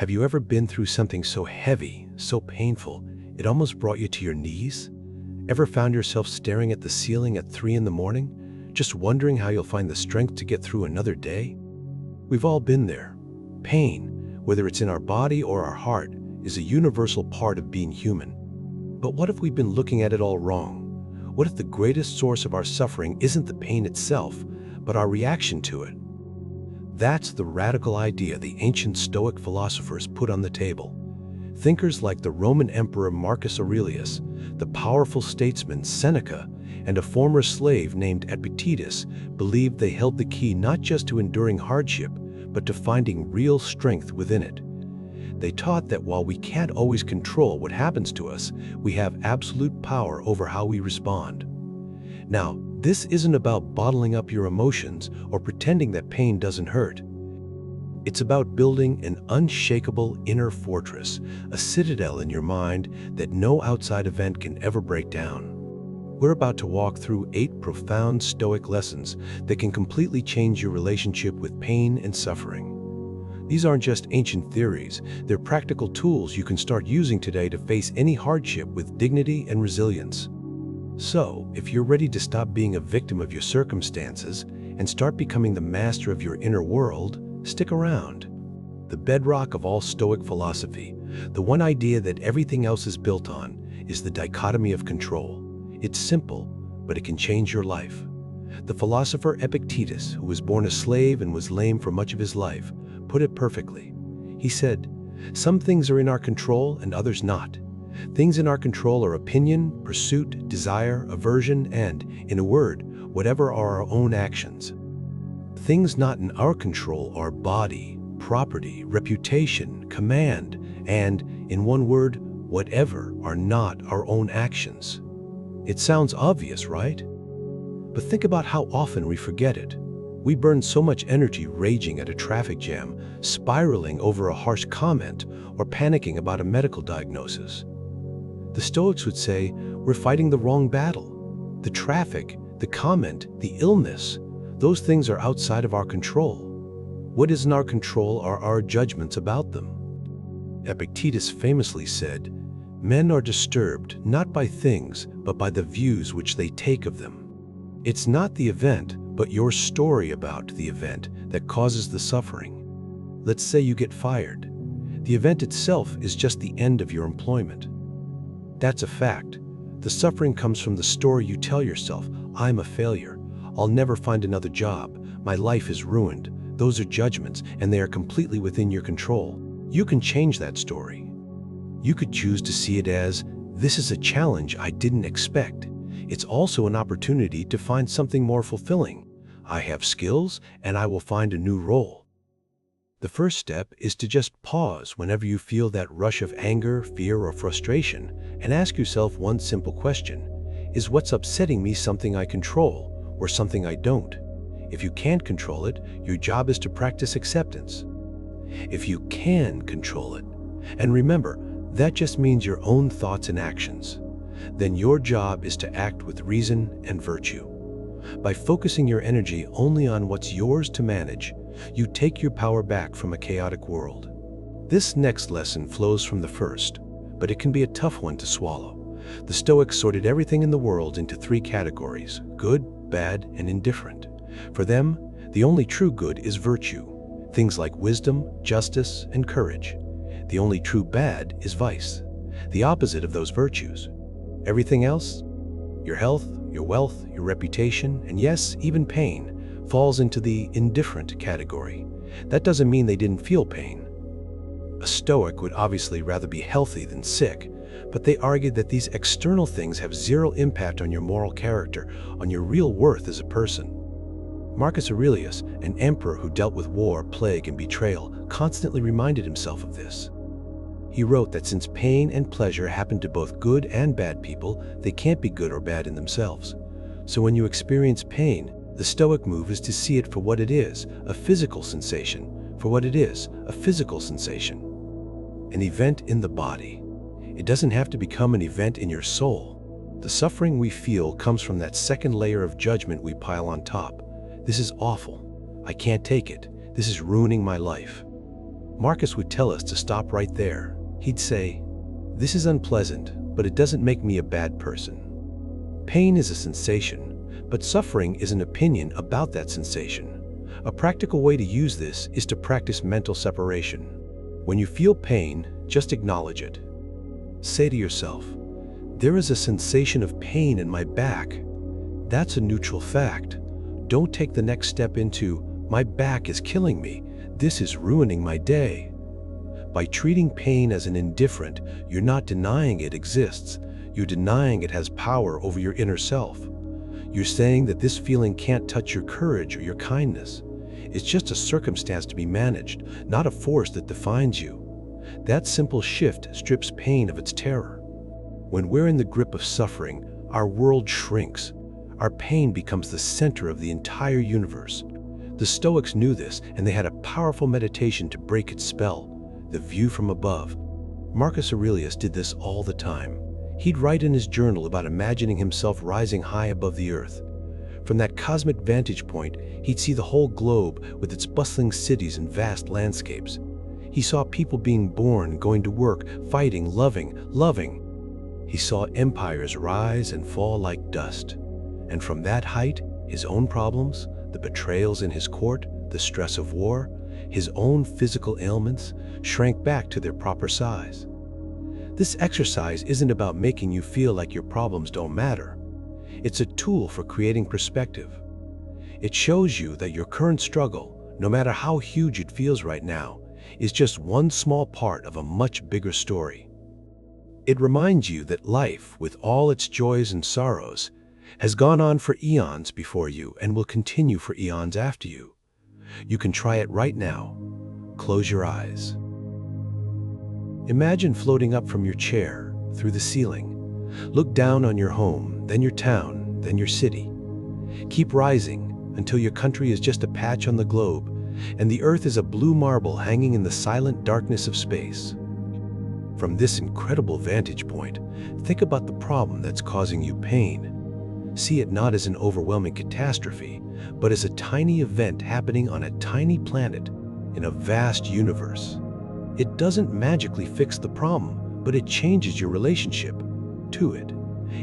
Have you ever been through something so heavy, so painful, it almost brought you to your knees? Ever found yourself staring at the ceiling at 3 in the morning, just wondering how you'll find the strength to get through another day? We've all been there. Pain, whether it's in our body or our heart, is a universal part of being human. But what if we've been looking at it all wrong? What if the greatest source of our suffering isn't the pain itself, but our reaction to it? That's the radical idea the ancient Stoic philosophers put on the table. Thinkers like the Roman Emperor Marcus Aurelius, the powerful statesman Seneca, and a former slave named Epictetus believed they held the key not just to enduring hardship, but to finding real strength within it. They taught that while we can't always control what happens to us, we have absolute power over how we respond. Now, this isn't about bottling up your emotions or pretending that pain doesn't hurt. It's about building an unshakable inner fortress, a citadel in your mind that no outside event can ever break down. We're about to walk through 8 profound Stoic lessons that can completely change your relationship with pain and suffering. These aren't just ancient theories, they're practical tools you can start using today to face any hardship with dignity and resilience. So, if you're ready to stop being a victim of your circumstances and start becoming the master of your inner world, stick around. The bedrock of all Stoic philosophy, the one idea that everything else is built on, is the dichotomy of control. It's simple, but it can change your life. The philosopher Epictetus, who was born a slave and was lame for much of his life, put it perfectly. He said, "Some things are in our control and others not. Things in our control are opinion, pursuit, desire, aversion, and, in a word, whatever are our own actions. Things not in our control are body, property, reputation, command, and, in one word, whatever are not our own actions." It sounds obvious, right? But think about how often we forget it. We burn so much energy raging at a traffic jam, spiraling over a harsh comment, or panicking about a medical diagnosis. The Stoics would say, we're fighting the wrong battle. The traffic, the comment, the illness, those things are outside of our control. What is in our control are our judgments about them. Epictetus famously said, "Men are disturbed not by things, but by the views which they take of them." It's not the event, but your story about the event that causes the suffering. Let's say you get fired. The event itself is just the end of your employment. That's a fact. The suffering comes from the story you tell yourself, "I'm a failure. I'll never find another job. My life is ruined." Those are judgments, and they are completely within your control. You can change that story. You could choose to see it as, "This is a challenge I didn't expect." It's also an opportunity to find something more fulfilling. I have skills, and I will find a new role. The first step is to just pause whenever you feel that rush of anger, fear, or frustration, and ask yourself one simple question. Is what's upsetting me something I control, or something I don't? If you can't control it, your job is to practice acceptance. If you can control it, and remember, that just means your own thoughts and actions, then your job is to act with reason and virtue. By focusing your energy only on what's yours to manage, you take your power back from a chaotic world. This next lesson flows from the first, but it can be a tough one to swallow. The Stoics sorted everything in the world into 3 categories: good, bad, and indifferent. For them, the only true good is virtue, things like wisdom, justice, and courage. The only true bad is vice, the opposite of those virtues. Everything else, your health, your wealth, your reputation, and yes, even pain, falls into the indifferent category. That doesn't mean they didn't feel pain. A Stoic would obviously rather be healthy than sick, but they argued that these external things have zero impact on your moral character, on your real worth as a person. Marcus Aurelius, an emperor who dealt with war, plague, and betrayal, constantly reminded himself of this. He wrote that since pain and pleasure happen to both good and bad people, they can't be good or bad in themselves. So when you experience pain, the Stoic move is to see it for what it is, a physical sensation, for what it is, a physical sensation. An event in the body. It doesn't have to become an event in your soul. The suffering we feel comes from that second layer of judgment we pile on top. This is awful. I can't take it. This is ruining my life. Marcus would tell us to stop right there. He'd say, "This is unpleasant, but it doesn't make me a bad person." Pain is a sensation, but suffering is an opinion about that sensation. A practical way to use this is to practice mental separation. When you feel pain, just acknowledge it. Say to yourself, "There is a sensation of pain in my back." That's a neutral fact. Don't take the next step into, "My back is killing me. This is ruining my day." By treating pain as an indifferent, you're not denying it exists. You're denying it has power over your inner self. You're saying that this feeling can't touch your courage or your kindness. It's just a circumstance to be managed, not a force that defines you. That simple shift strips pain of its terror. When we're in the grip of suffering, our world shrinks. Our pain becomes the center of the entire universe. The Stoics knew this, and they had a powerful meditation to break its spell: the view from above. Marcus Aurelius did this all the time. He'd write in his journal about imagining himself rising high above the earth. From that cosmic vantage point, he'd see the whole globe with its bustling cities and vast landscapes. He saw people being born, going to work, fighting, loving. He saw empires rise and fall like dust. And from that height, his own problems, the betrayals in his court, the stress of war, his own physical ailments, shrank back to their proper size. This exercise isn't about making you feel like your problems don't matter. It's a tool for creating perspective. It shows you that your current struggle, no matter how huge it feels right now, is just one small part of a much bigger story. It reminds you that life, with all its joys and sorrows, has gone on for eons before you and will continue for eons after you. You can try it right now. Close your eyes. Imagine floating up from your chair, through the ceiling. Look down on your home, then your town, then your city. Keep rising until your country is just a patch on the globe, and the earth is a blue marble hanging in the silent darkness of space. From this incredible vantage point, think about the problem that's causing you pain. See it not as an overwhelming catastrophe, but as a tiny event happening on a tiny planet in a vast universe. It doesn't magically fix the problem, but it changes your relationship to it.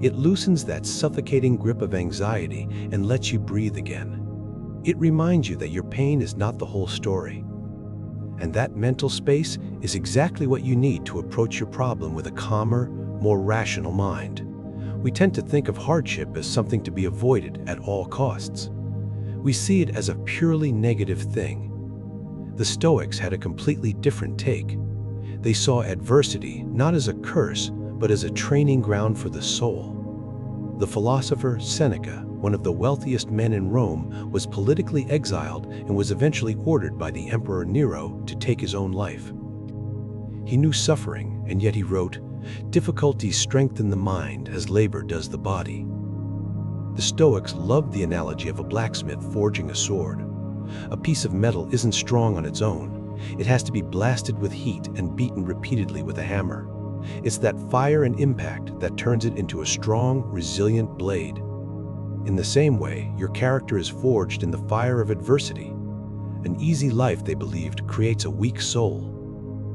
It loosens that suffocating grip of anxiety and lets you breathe again. It reminds you that your pain is not the whole story. And that mental space is exactly what you need to approach your problem with a calmer, more rational mind. We tend to think of hardship as something to be avoided at all costs. We see it as a purely negative thing. The Stoics had a completely different take. They saw adversity not as a curse, but as a training ground for the soul. The philosopher Seneca, one of the wealthiest men in Rome, was politically exiled and was eventually ordered by the Emperor Nero to take his own life. He knew suffering, and yet he wrote, "Difficulties strengthen the mind as labor does the body." The Stoics loved the analogy of a blacksmith forging a sword. A piece of metal isn't strong on its own. It has to be blasted with heat and beaten repeatedly with a hammer. It's that fire and impact that turns it into a strong, resilient blade. In the same way, your character is forged in the fire of adversity. An easy life, they believed, creates a weak soul.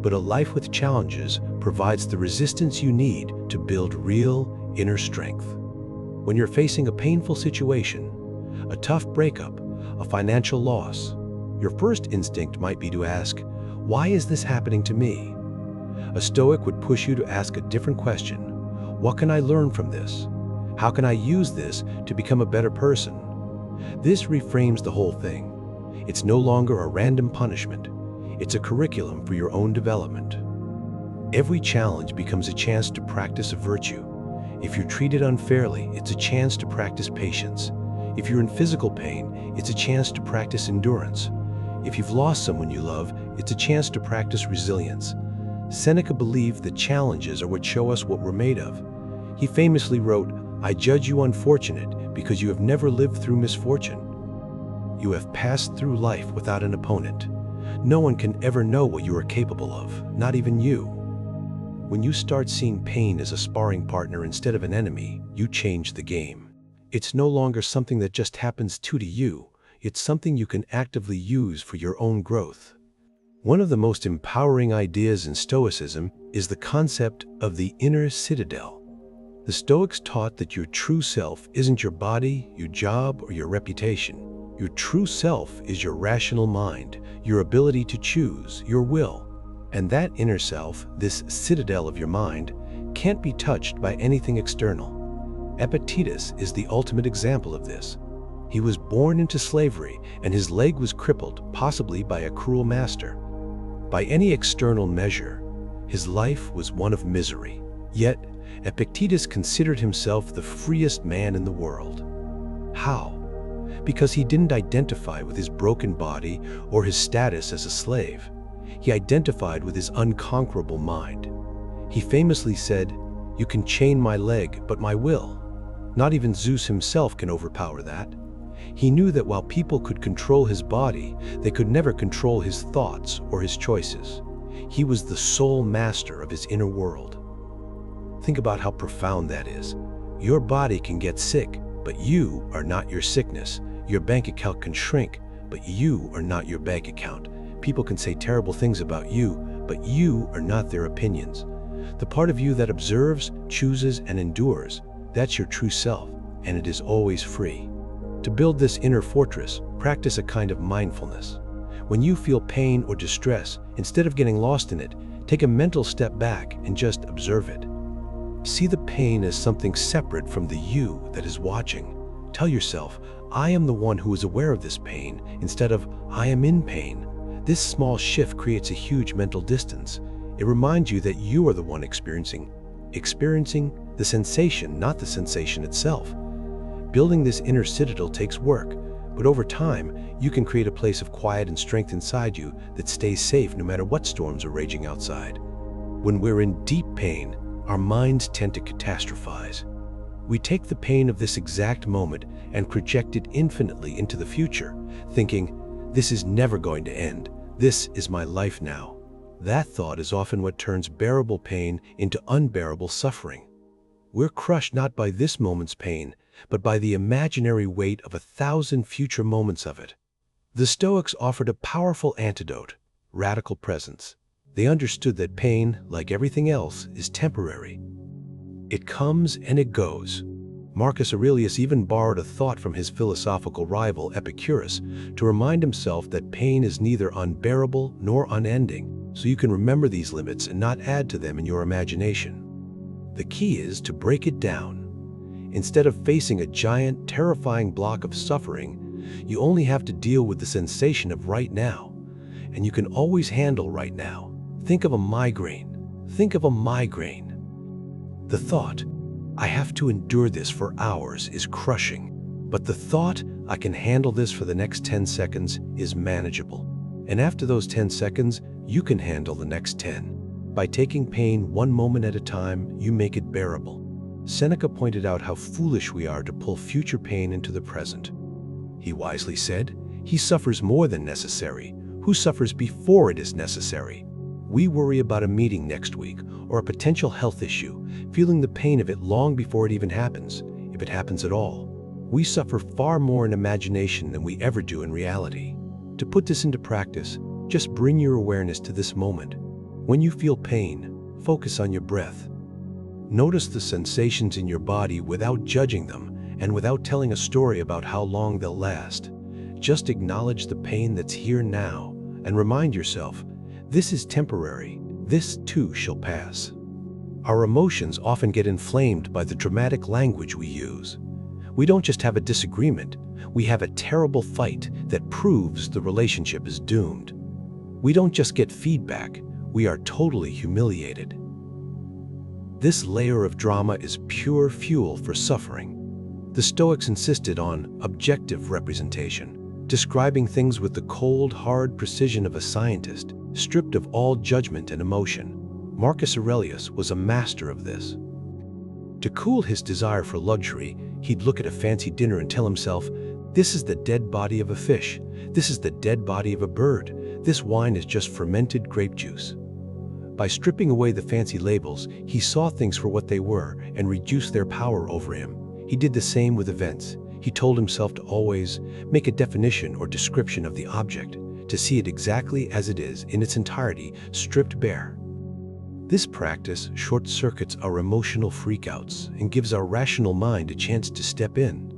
But a life with challenges provides the resistance you need to build real inner strength. When you're facing a painful situation, a tough breakup, a financial loss, your first instinct might be to ask, "Why is this happening to me?" A Stoic would push you to ask a different question. What can I learn from this? How can I use this to become a better person? This reframes the whole thing. It's no longer a random punishment. It's a curriculum for your own development. Every challenge becomes a chance to practice a virtue. If you're treated unfairly, it's a chance to practice patience. If you're in physical pain, it's a chance to practice endurance. If you've lost someone you love, it's a chance to practice resilience. Seneca believed that challenges are what show us what we're made of. He famously wrote, "I judge you unfortunate because you have never lived through misfortune. You have passed through life without an opponent. No one can ever know what you are capable of, not even you." When you start seeing pain as a sparring partner instead of an enemy, you change the game. It's no longer something that just happens to you. It's something you can actively use for your own growth. One of the most empowering ideas in Stoicism is the concept of the inner citadel. The Stoics taught that your true self isn't your body, your job, or your reputation. Your true self is your rational mind, your ability to choose, your will. And that inner self, this citadel of your mind, can't be touched by anything external. Epictetus is the ultimate example of this. He was born into slavery, and his leg was crippled, possibly by a cruel master. By any external measure, his life was one of misery. Yet, Epictetus considered himself the freest man in the world. How? Because he didn't identify with his broken body or his status as a slave. He identified with his unconquerable mind. He famously said, "You can chain my leg, but my will. Not even Zeus himself can overpower that." He knew that while people could control his body, they could never control his thoughts or his choices. He was the sole master of his inner world. Think about how profound that is. Your body can get sick, but you are not your sickness. Your bank account can shrink, but you are not your bank account. People can say terrible things about you, but you are not their opinions. The part of you that observes, chooses, and endures, that's your true self, and it is always free. To build this inner fortress, practice a kind of mindfulness. When you feel pain or distress, instead of getting lost in it, take a mental step back and just observe it. See the pain as something separate from the you that is watching. Tell yourself, "I am the one who is aware of this pain," instead of "I am in pain." This small shift creates a huge mental distance. It reminds you that you are the one experiencing the sensation, not the sensation itself. Building this inner citadel takes work, but over time, you can create a place of quiet and strength inside you that stays safe no matter what storms are raging outside. When we're in deep pain, our minds tend to catastrophize. We take the pain of this exact moment and project it infinitely into the future, thinking, "This is never going to end. This is my life now." That thought is often what turns bearable pain into unbearable suffering. We're crushed not by this moment's pain, but by the imaginary weight of 1,000 future moments of it. The Stoics offered a powerful antidote: radical presence. They understood that pain, like everything else, is temporary. It comes and it goes. Marcus Aurelius even borrowed a thought from his philosophical rival Epicurus to remind himself that pain is neither unbearable nor unending, so you can remember these limits and not add to them in your imagination. The key is to break it down. Instead of facing a giant, terrifying block of suffering, you only have to deal with the sensation of right now, and you can always handle right now. Think of a migraine. Think of a migraine. The thought, "I have to endure this for hours," is crushing. But the thought, "I can handle this for the next 10 seconds," is manageable. And after those 10 seconds, you can handle the next 10. By taking pain one moment at a time, you make it bearable. Seneca pointed out how foolish we are to pull future pain into the present. He wisely said, "He suffers more than necessary, who suffers before it is necessary." We worry about a meeting next week or a potential health issue, feeling the pain of it long before it even happens, if it happens at all. We suffer far more in imagination than we ever do in reality. To put this into practice, just bring your awareness to this moment. When you feel pain, focus on your breath. Notice the sensations in your body without judging them and without telling a story about how long they'll last. Just acknowledge the pain that's here now and remind yourself, this is temporary, this too shall pass. Our emotions often get inflamed by the dramatic language we use. We don't just have a disagreement, we have a terrible fight that proves the relationship is doomed. We don't just get feedback, we are totally humiliated. This layer of drama is pure fuel for suffering. The Stoics insisted on objective representation, describing things with the cold, hard precision of a scientist, stripped of all judgment and emotion. Marcus Aurelius was a master of this. To cool his desire for luxury, he'd look at a fancy dinner and tell himself, "This is the dead body of a fish. This is the dead body of a bird. This wine is just fermented grape juice." By stripping away the fancy labels, he saw things for what they were and reduced their power over him. He did the same with events. He told himself to always make a definition or description of the object. to see it exactly as it is in its entirety, stripped bare. This practice short-circuits our emotional freakouts and gives our rational mind a chance to step in.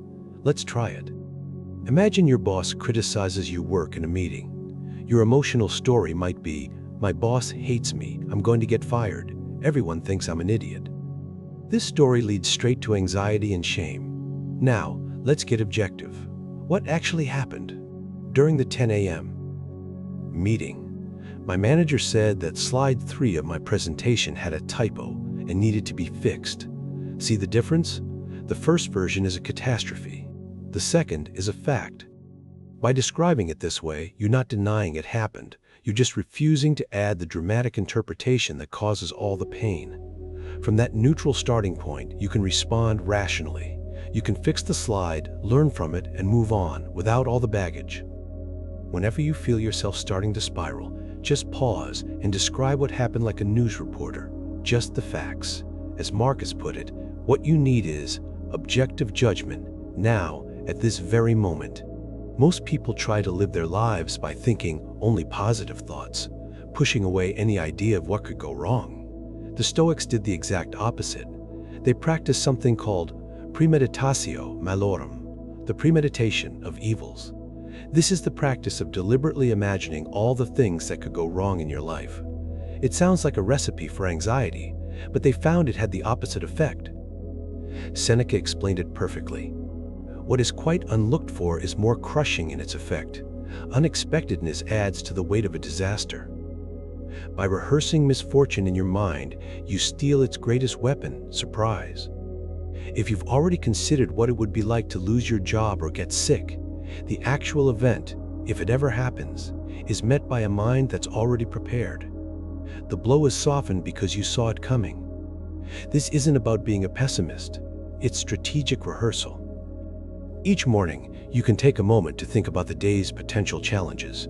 Let's try it. Imagine your boss criticizes your work in a meeting. Your emotional story might be, "My boss hates me, I'm going to get fired, everyone thinks I'm an idiot." This story leads straight to anxiety and shame. Now, let's get objective. What actually happened? During the 10 a.m. meeting, my manager said that slide 3 of my presentation had a typo and needed to be fixed. See the difference? The first version is a catastrophe. The second is a fact. By describing it this way, you're not denying it happened. You're just refusing to add the dramatic interpretation that causes all the pain. From that neutral starting point, you can respond rationally. You can fix the slide, learn from it, and move on without all the baggage. Whenever you feel yourself starting to spiral, just pause and describe what happened like a news reporter. Just the facts. As Marcus put it, what you need is objective judgment, now, at this very moment. Most people try to live their lives by thinking only positive thoughts, pushing away any idea of what could go wrong. The Stoics did the exact opposite. They practiced something called premeditatio malorum, the premeditation of evils. This is the practice of deliberately imagining all the things that could go wrong in your life. It sounds like a recipe for anxiety, but they found it had the opposite effect. Seneca explained it perfectly. What is quite unlooked for is more crushing in its effect. Unexpectedness adds to the weight of a disaster. By rehearsing misfortune in your mind, you steal its greatest weapon, surprise. If you've already considered what it would be like to lose your job or get sick, the actual event, if it ever happens, is met by a mind that's already prepared. The blow is softened because you saw it coming. This isn't about being a pessimist. It's strategic rehearsal. Each morning, you can take a moment to think about the day's potential challenges.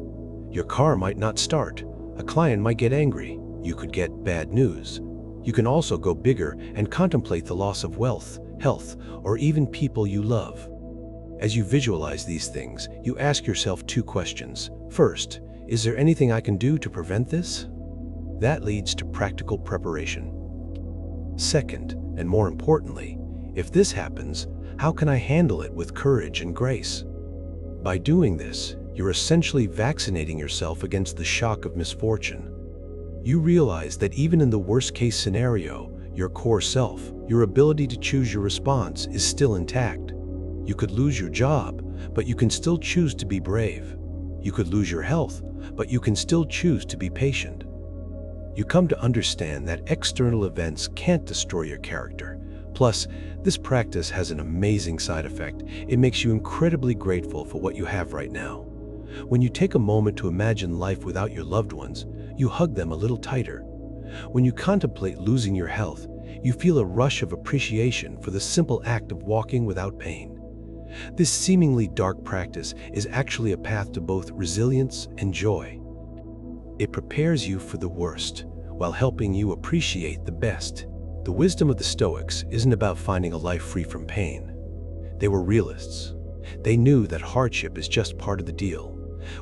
Your car might not start. A client might get angry. You could get bad news. You can also go bigger and contemplate the loss of wealth, health, or even people you love. As you visualize these things, you ask yourself 2 questions. First, is there anything I can do to prevent this? That leads to practical preparation. Second, and more importantly, if this happens, how can I handle it with courage and grace? By doing this, you're essentially vaccinating yourself against the shock of misfortune. You realize that even in the worst-case scenario, your core self, your ability to choose your response, is still intact. You could lose your job, but you can still choose to be brave. You could lose your health, but you can still choose to be patient. You come to understand that external events can't destroy your character. Plus, this practice has an amazing side effect. It makes you incredibly grateful for what you have right now. When you take a moment to imagine life without your loved ones, you hug them a little tighter. When you contemplate losing your health, you feel a rush of appreciation for the simple act of walking without pain. This seemingly dark practice is actually a path to both resilience and joy. It prepares you for the worst, while helping you appreciate the best. The wisdom of the Stoics isn't about finding a life free from pain. They were realists. They knew that hardship is just part of the deal.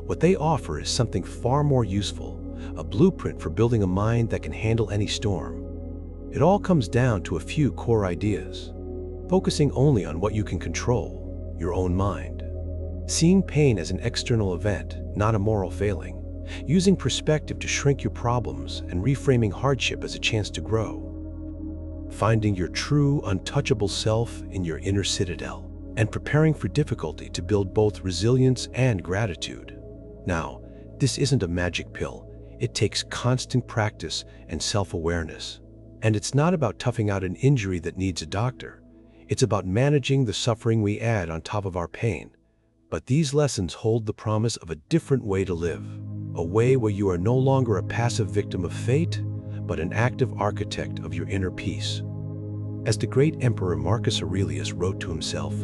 What they offer is something far more useful, a blueprint for building a mind that can handle any storm. It all comes down to a few core ideas. Focusing only on what you can control, your own mind. Seeing pain as an external event, not a moral failing. Using perspective to shrink your problems and reframing hardship as a chance to grow. Finding your true, untouchable self in your inner citadel, and preparing for difficulty to build both resilience and gratitude. Now, this isn't a magic pill. It takes constant practice and self-awareness. And it's not about toughing out an injury that needs a doctor. It's about managing the suffering we add on top of our pain. But these lessons hold the promise of a different way to live, a way where you are no longer a passive victim of fate, but an active architect of your inner peace. As the great Emperor Marcus Aurelius wrote to himself,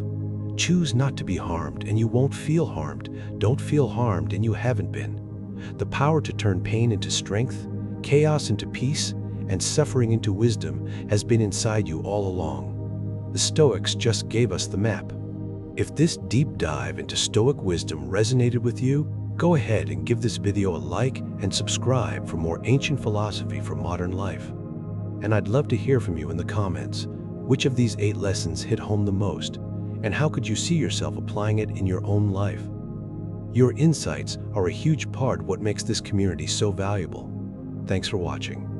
"Choose not to be harmed, and you won't feel harmed. Don't feel harmed, and you haven't been." The power to turn pain into strength, chaos into peace, and suffering into wisdom has been inside you all along. The Stoics just gave us the map. If this deep dive into Stoic wisdom resonated with you, Go ahead and give this video a like and subscribe for more ancient philosophy for modern life. And I'd love to hear from you in the comments. Which of these 8 lessons hit home the most? And how could you see yourself applying it in your own life? Your insights are a huge part of what makes this community so valuable. Thanks for watching.